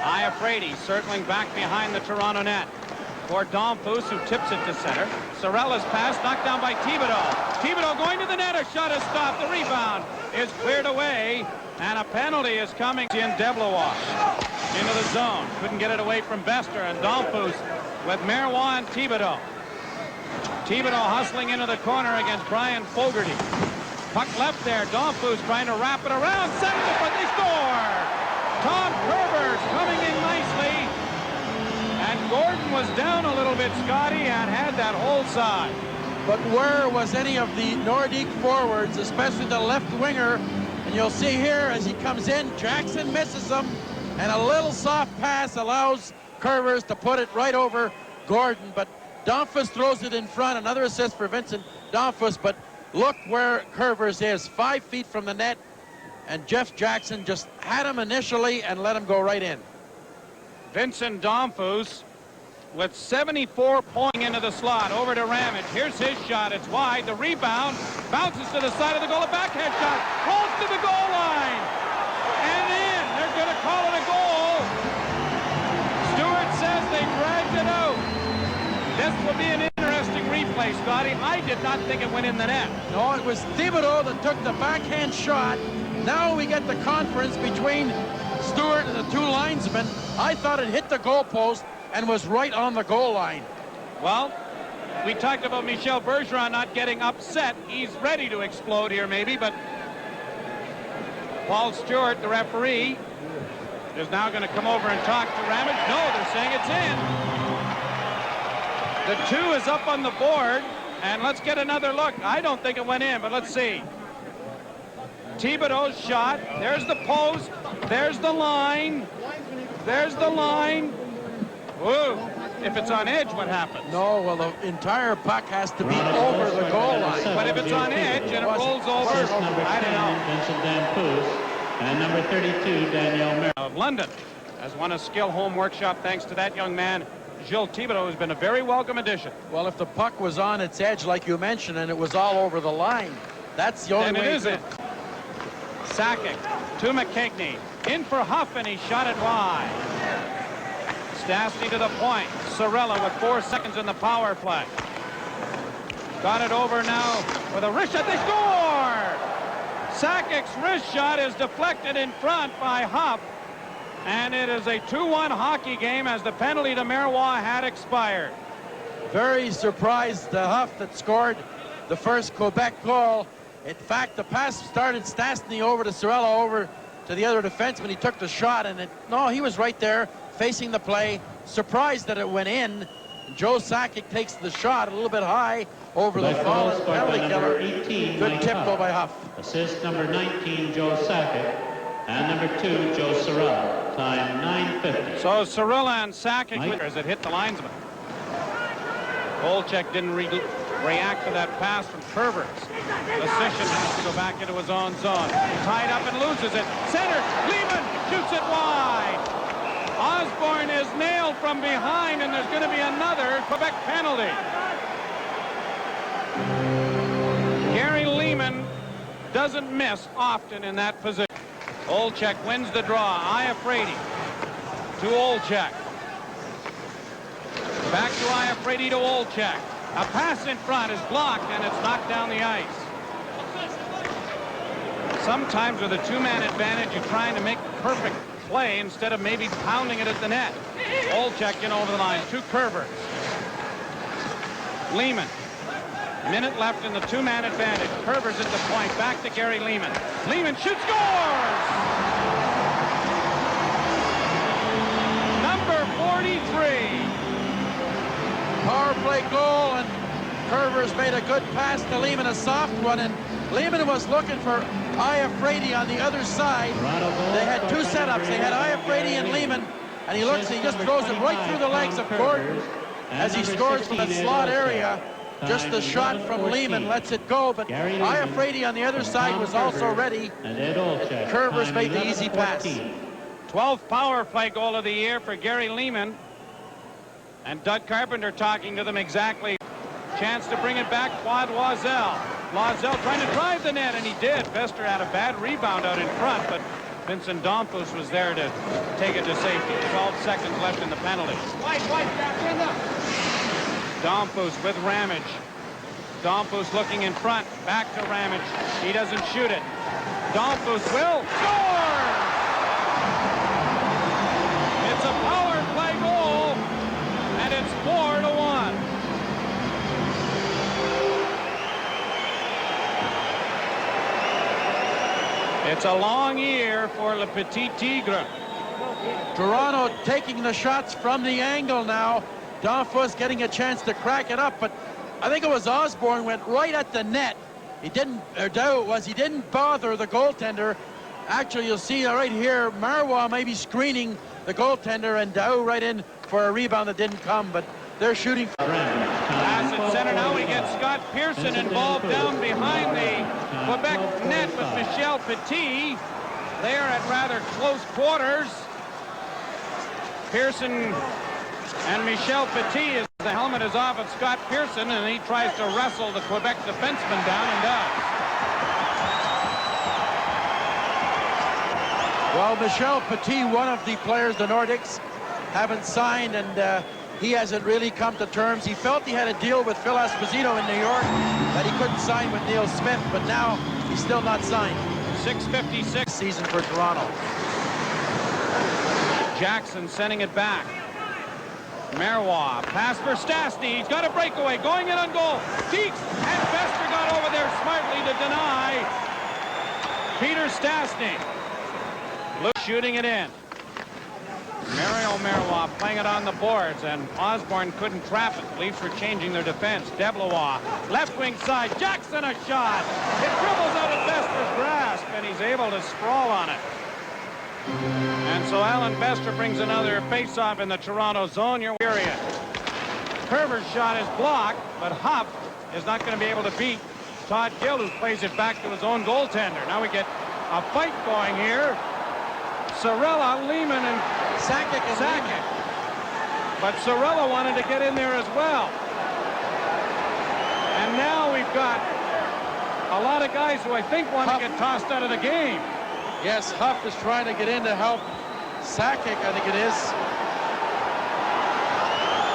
Iafrate circling back behind the Toronto net. For Domfus, who tips it to center. Sorella's pass knocked down by Thibodeau. Thibodeau going to the net. A shot is stopped. The rebound is cleared away. And a penalty is coming in Deblois into the zone. Couldn't get it away from Bester. And Domfus with Marois and Thibodeau. Thibodeau hustling into the corner against Brian Fogarty. Puck left there. Domfus trying to wrap it around. Sends it, but they score! Tom Kerber's coming in nicely. And Gordon was down a little bit, Scotty, and had that whole side. But where was any of the Nordique forwards, especially the left winger? And you'll see here as he comes in, Jackson misses him, and a little soft pass allows Kervers to put it right over Gordon. But Domfus throws it in front. Another assist for Vincent Domfus, but look where Kervers is, 5 feet from the net, and Jeff Jackson just had him initially and let him go right in. Vincent Domfus with 74 points into the slot. Over to Ramage. Here's his shot. It's wide. The rebound bounces to the side of the goal. A backhand shot rolls to the goal line and in. They're going to call it a goal. Stewart says they dragged it out. This will be an interesting replay, Scotty. I did not think it went in the net. No, it was Thibodeau that took the backhand shot. Now we get the conference between Stewart and the two linesmen. I thought it hit the goalpost and was right on the goal line. Well, we talked about Michel Bergeron not getting upset. He's ready to explode here maybe, but Paul Stewart, the referee, is now going to come over and talk to Ramage. No, they're saying it's in. The 2 is up on the board, and let's get another look. I don't think it went in, but let's see. Thibodeau's shot. There's the post. There's the line. There's the line. Whoa. If it's on edge, what happens? No, well, the entire puck has to be over the goal line. But if it's on edge and it rolls over, I don't know. Vincent Domfus and number 32, Daniel Merrill. Of London has won a skill home workshop thanks to that young man, Gilles Thibodeau, who's been a very welcome addition. Well, if the puck was on its edge, like you mentioned, and it was all over the line, that's the only way. Then it is it. Sakic to McKegney. In for Huff, and he shot it wide. Stastny to the point. Sorella with 4 seconds in the power play. Got it over now with a wrist shot. They score! Sakic's wrist shot is deflected in front by Huff. And it is a 2-1 hockey game as the penalty to Marois had expired. Very surprised the Huff that scored the first Quebec goal. In fact, the pass started Stastny over to Sorella, over to the other defenseman. He took the shot, and no, he was right there facing the play, surprised that it went in. Joe Sakic takes the shot a little bit high over the fallen penalty killer. 18, good tip Huff. though by Huff. Assist number 19, Joe Sakic, and number 2, Joe Sorella. Time 9:50. So Sorella and Sakic as it hit the linesman. Olczyk didn't react to that pass from Kervers. Ascension has to go back into his own zone. Tied up and loses it. Center, Lehman shoots it wide. Osborne is nailed from behind, and there's going to be another Quebec penalty. Gary Lehman doesn't miss often in that position. Olczyk wins the draw. Iafrate to Olczyk. Back to Iafrate to Olczyk. A pass in front is blocked, and it's knocked down the ice. Sometimes with a 2-man advantage, you're trying to make a perfect play instead of maybe pounding it at the net. Olczyk in over the line to Kervers. Lehman. Minute left in the 2-man advantage. Kervers at the point. Back to Gary Lehman. Lehman shoots, scores! Number 43. Power play goal, and Kervers made a good pass to Lehman, a soft one, and Lehman was looking for Iafrate on the other side. They had 2 setups. They had Iafrate and Lehman, and he looks, he just throws it right through the legs of Gordon as he scores from the slot area. Just the shot from Lehman lets it go, but Iafrate on the other side was also ready. Kervers made the easy pass. 12th power play goal of the year for Gary Lehman. And Doug Carpenter talking to them exactly. Chance to bring it back, Claude Loisel. Loisel trying to drive the net, and he did. Bester had a bad rebound out in front, but Vincent Domfus was there to take it to safety. 12 seconds left in the penalty. Domfus with Ramage. Domfus looking in front. Back to Ramage. He doesn't shoot it. Domfus will score! It's a power play goal, and it's 4-1. It's a long year for Le Petit Tigre. Toronto taking the shots from the angle now. Domfus getting a chance to crack it up, but I think it was Osborne went right at the net. He didn't, or doubt was he didn't bother the goaltender. Actually, you'll see right here, Marois maybe screening the goaltender and Dow right in for a rebound that didn't come, but they're shooting. Pass at center now. We get Scott Pearson involved down behind the Quebec net with Michel Petit. They're at rather close quarters. Pearson and Michel Petit, as the helmet is off of Scott Pearson, and he tries to wrestle the Quebec defenseman down and does. Well, Michel Petit, one of the players the Nordiques haven't signed, and he hasn't really come to terms. He felt he had a deal with Phil Esposito in New York that he couldn't sign with Neil Smith, but now he's still not signed. 6:56 season for Toronto. Jackson sending it back. Marois, pass for Stastny. He's got a breakaway, going in on goal. Deeks, and Bester got over there smartly to deny Peter Stastny. Luke shooting it in. Mario Marois playing it on the boards, and Osborne couldn't trap it. Leafs were changing their defense. Deblois, left wing side. Jackson a shot. It dribbles out of Bester's grasp, and he's able to sprawl on it. And so Alan Bester brings another face-off in the Toronto zone. You're period. Kerber's shot is blocked, but Huff is not going to be able to beat Todd Gill, who plays it back to his own goaltender. Now we get a fight going here. Sorella, Lehman, and Sakic. But Sorella wanted to get in there as well. And now we've got a lot of guys who I think want to get tossed out of the game. Yes, Huff is trying to get in to help Sakic, I think it is.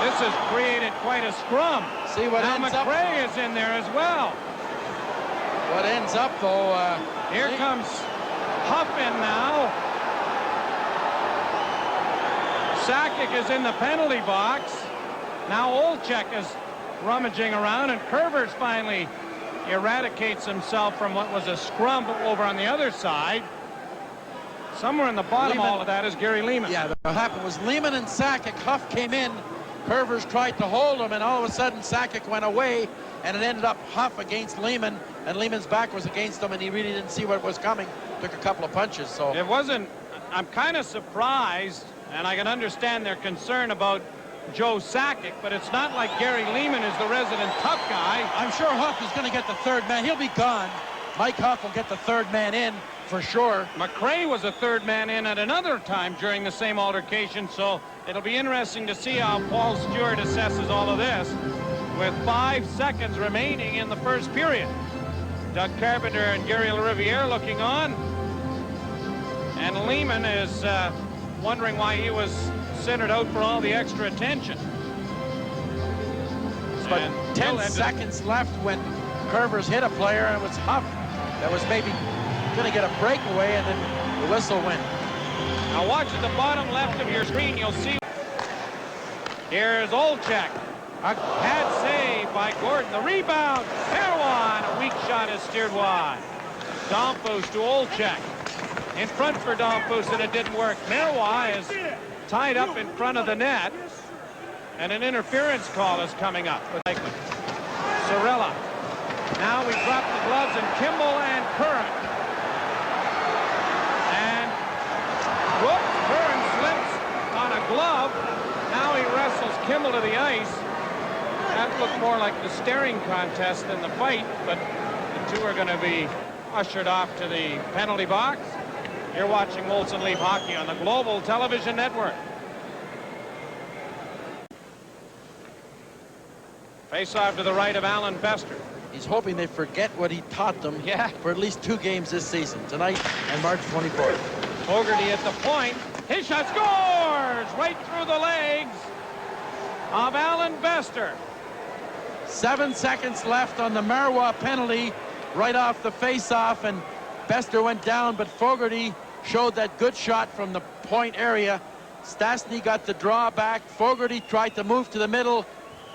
This has created quite a scrum. See what now ends up. McRae is in there as well. What ends up, though, here comes Huff in now. Sakic is in the penalty box. Now Olczyk is rummaging around, and Kervers finally eradicates himself from what was a scrum over on the other side. Somewhere in the bottom Lehman, all of that is Gary Lehman. Yeah, what happened was Lehman and Sakic. Huff came in. Kervers tried to hold him, and all of a sudden Sakic went away, and it ended up Huff against Lehman, and Lehman's back was against him, and he really didn't see what was coming. Took a couple of punches. So it wasn't. I'm kind of surprised, and I can understand their concern about Joe Sakic, but it's not like Gary Lehman is the resident tough guy. I'm sure Huff is going to get the third man. He'll be gone. Mike Huff will get the third man in for sure. McRae was a third man in at another time during the same altercation, so it'll be interesting to see how Paul Stewart assesses all of this with 5 seconds remaining in the first period. Doug Carpenter and Gary LaRiviere looking on, and Lehman is wondering why he was centered out for all the extra attention. But 10 seconds left when Kervers hit a player, and it was Huff that was maybe going to get a breakaway, and then the whistle went. Now watch at the bottom left of your screen. You'll see here's Olczyk. A pad save by Gordon. The rebound. Marois. A weak shot is steered wide. Domfus to Olczyk. In front for Domfus, and it didn't work. Marois is tied up in front of the net, and an interference call is coming up. Sorella. Now we drop the gloves, and Kimball and Curran. And whoops, Curran slips on a glove. Now he wrestles Kimball to the ice. That looked more like the staring contest than the fight, but the two are going to be ushered off to the penalty box. You're watching Molson Leaf Hockey on the Global Television Network. Face-off to the right of Alan Bester. He's hoping they forget what he taught them for at least 2 games this season, tonight and March 24th. Fogarty at the point. His shot scores right through the legs of Alan Bester. 7 seconds left on the Marois penalty right off the face-off, and Bester went down, but Fogarty showed that good shot from the point area. Stastny got the draw back. Fogarty tried to move to the middle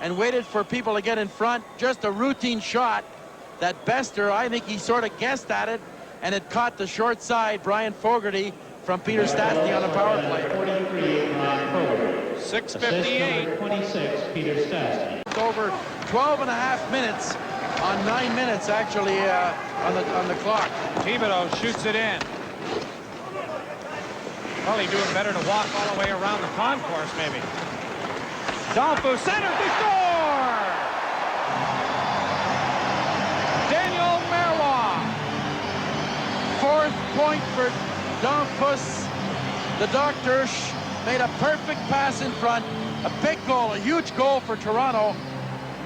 and waited for people to get in front. Just a routine shot that Bester, I think he sort of guessed at it, and it caught the short side, Brian Fogarty, from Peter Stastny on a power play. 43, Brian Fogarty. 6:58. 26, Peter Stastny. It's over 12 and a half minutes on 9 minutes, actually, on the clock. Thibodeau shoots it in. Probably doing better to walk all the way around the concourse, maybe. Donfu centers, they score! Daniel Marois. 4th point for Donfus. The Doctor made a perfect pass in front. A big goal, a huge goal for Toronto.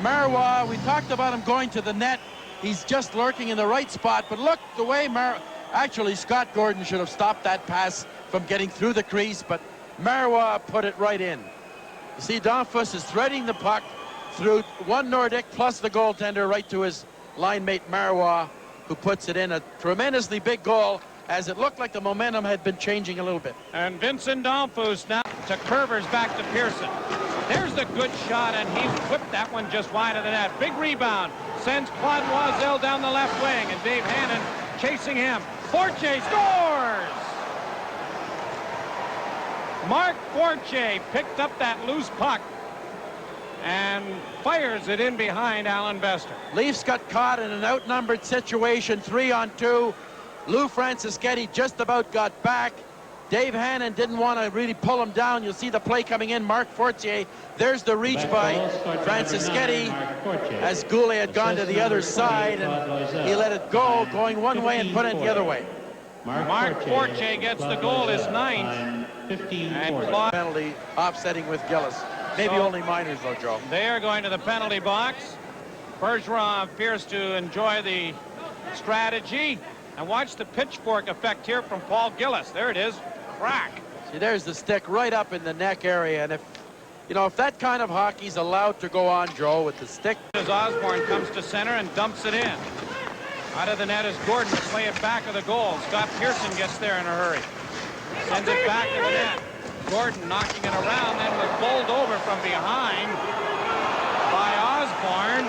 Marois, we talked about him going to the net. He's just lurking in the right spot, but look the way actually, Scott Gordon should have stopped that pass from getting through the crease, but Marois put it right in. You see, Donfus is threading the puck through one Nordique plus the goaltender right to his line mate Marois, who puts it in. A tremendously big goal, as it looked like the momentum had been changing a little bit. And Vincent Donfus now to Curvers, back to Pearson. There's the good shot, and he's whipped that one just wide of the net. Big rebound. Sends Claude Loisel down the left wing, and Dave Hannon chasing him. Fortier scores! Mark Fortier picked up that loose puck and fires it in behind Alan Bester. Leafs got caught in an outnumbered situation, 3-on-2. Lou Francischetti just about got back. Dave Hannon didn't want to really pull him down. You'll see the play coming in. Mark Fortier. There's the reach by Francischetti as Goulet had gone to the other side, and he let it go, going one way and put it the other way. Mark Fortier gets the goal, his 9th. And Claude, Penalty offsetting with Gillis. Maybe only minors though, Joe. they are going to the penalty box. Bergeron appears to enjoy the strategy. And watch the pitchfork effect here from Paul Gillis. There it is. Crack. See, there's the stick right up in the neck area, and if that kind of hockey's allowed to go on, Joe, with the stick. As Osborne comes to center and dumps it in. Out of the net is Gordon to play it back of the goal. Scott Pearson gets there in a hurry. Sends it back to the net. Gordon knocking it around, then was bowled over from behind by Osborne.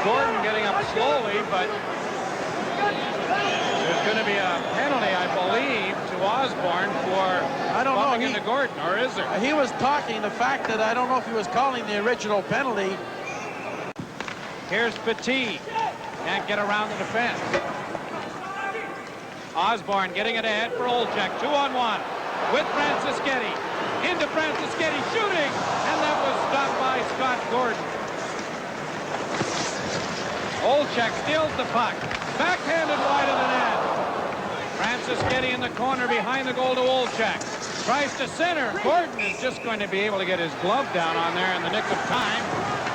Gordon getting up slowly, but there's going to be a penalty, I believe, to Osborne for bumping into Gordon, or is there? He was talking the fact that I don't know if he was calling the original penalty. Here's Petit. Can't get around the defense. Osborne getting it ahead for Olczyk. 2-on-1 with Francischetti. Into Francischetti, shooting, and that was stopped by Scott Gordon. Olczyk steals the puck. Backhanded wide of the net. Francischetti in the corner behind the goal to Olczyk. Tries to center. Gordon is just going to be able to get his glove down on there in the nick of time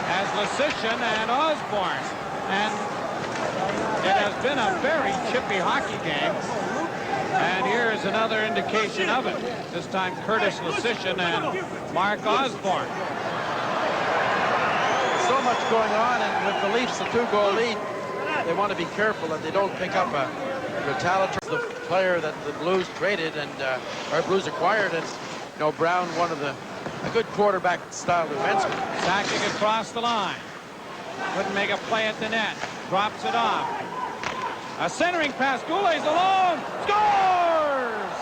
as Leschyshyn and Osborne. And it has been a very chippy hockey game. And here's another indication of it. This time Curtis Leschyshyn and Mark Osborne. So much going on, and with the Leafs a 2-goal lead, they want to be careful that they don't pick up a retaliatory. The player that the Blues traded and our Blues acquired, and Brown, a good quarterback style defenseman. Sacking across the line. Couldn't make a play at the net. Drops it off. A centering pass. Goulet's alone. Scores!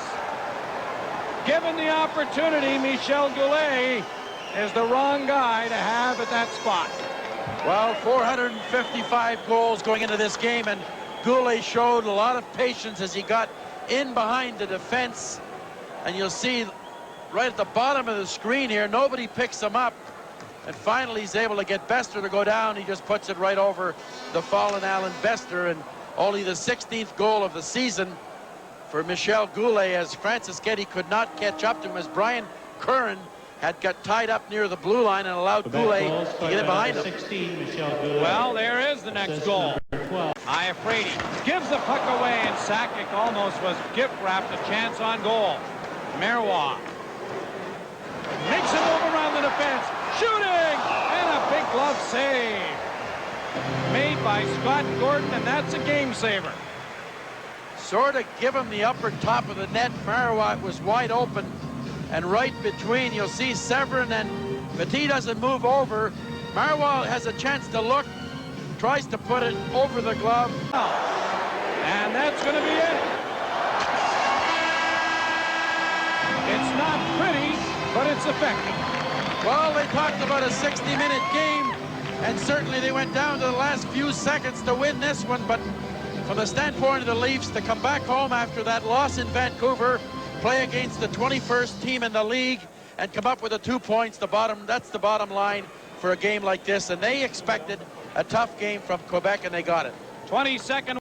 Given the opportunity, Michel Goulet is the wrong guy to have at that spot. Well, 455 goals going into this game, and Goulet showed a lot of patience as he got in behind the defense. And you'll see right at the bottom of the screen here, nobody picks him up. And finally, he's able to get Bester to go down. He just puts it right over the fallen Alan Bester, and only the 16th goal of the season for Michel Goulet, as Francischetti could not catch up to him, as Brian Curran had got tied up near the blue line and allowed Goulet to get in behind him. 16, Goulet. Well, there is the next goal. Iafrate gives the puck away, and Sakic almost was gift-wrapped a chance on goal. Marois makes a move around the defense, shooting, and a big glove save made by Scott Gordon, and that's a game saver. Sort of give him the upper top of the net. Marois was wide open, and right between, you'll see Severin, and Petit doesn't move over. Marois has a chance to look, tries to put it over the glove. And that's going to be it. It's not pretty, but it's effective. Well, they talked about a 60-minute game, and certainly they went down to the last few seconds to win this one, but from the standpoint of the Leafs, to come back home after that loss in Vancouver, play against the 21st team in the league, and come up with the 2 points, that's the bottom line for a game like this, and they expected a tough game from Quebec, and they got it. 22nd